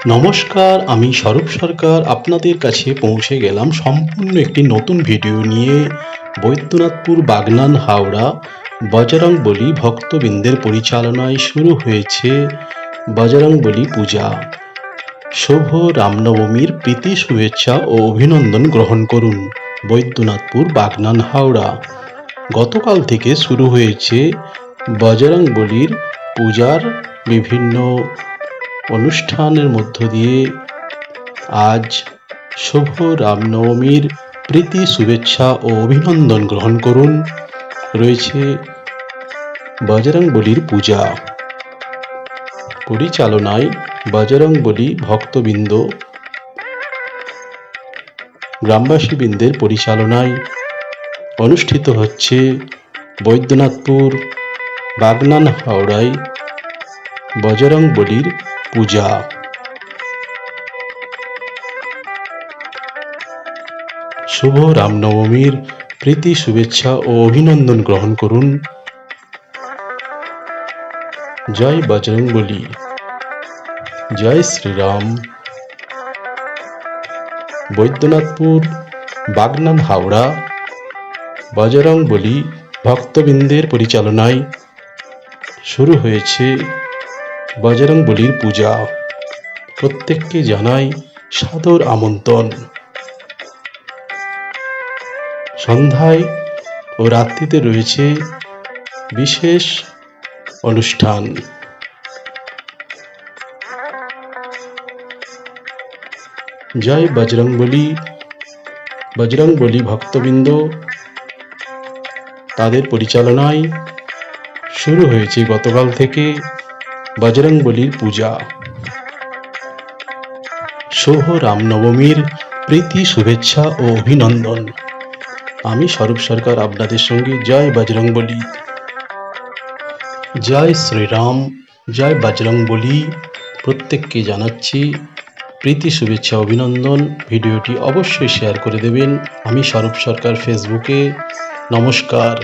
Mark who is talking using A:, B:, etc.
A: নমস্কার, আমি স্বরূপ সরকার আপনাদের কাছে পৌঁছে গেলাম সম্পূর্ণ একটি নতুন ভিডিও নিয়ে। বৈদ্যনাথপুর বাগনান হাওড়া বজরংবলী ভক্তবৃন্দের পরিচালনায় শুরু হয়েছে বজরংবলী পূজা। শুভ রামনবমীর প্রীতি শুভেচ্ছা ও অভিনন্দন গ্রহণ করুন। বৈদ্যনাথপুর বাগনান হাওড়া গতকাল থেকে শুরু হয়েছে বজরংবলীর পূজার বিভিন্ন অনুষ্ঠানের মধ্য দিয়ে আজ শুভ রামনবমীর প্রীতি শুভেচ্ছা ও অভিনন্দন গ্রহণ করুন। রয়েছে বজরংবলীর পূজা, পরিচালনায় বজরংবলী ভক্তবৃন্দ, গ্রামবাসীবৃন্দের পরিচালনায় অনুষ্ঠিত হচ্ছে বৈদ্যনাথপুর বাগনান হাওড়ায় বজরংবলীর পূজা। শুভ রামনবমীর প্রীতি শুভেচ্ছা ও অভিনন্দন গ্রহণ করুন। জয় বজরংবলী, জয় শ্রীরাম। বৈদ্যনাথপুর বাগনান হাওড়া বজরংবলী ভক্তবৃন্দের পরিচালনায় শুরু হয়েছে বজরংবলীর পূজা। প্রত্যেককে জানাই সাদর আমন্ত্রণ। সন্ধ্যায় ও রাত্রিতে রয়েছে বিশেষ অনুষ্ঠান। জয় বজরংবলী। বজরংবলী ভক্তবৃন্দ তাদের পরিচালনায় শুরু হয়েছে গতকাল থেকে বজরংবলীর পূজা। শুভ রামনবমীর প্রীতি শুভেচ্ছা ও অভিনন্দন। আমি স্বরূপ সরকার আপনাদের সঙ্গে। জয় বজরংবলী, জয় শ্রীরাম, জয় বজরংবলী। প্রত্যেককে জানাচ্ছি প্রীতি শুভেচ্ছা অভিনন্দন। ভিডিওটি অবশ্যই শেয়ার করে দেবেন। আমি স্বরূপ সরকার ফেসবুকে। নমস্কার।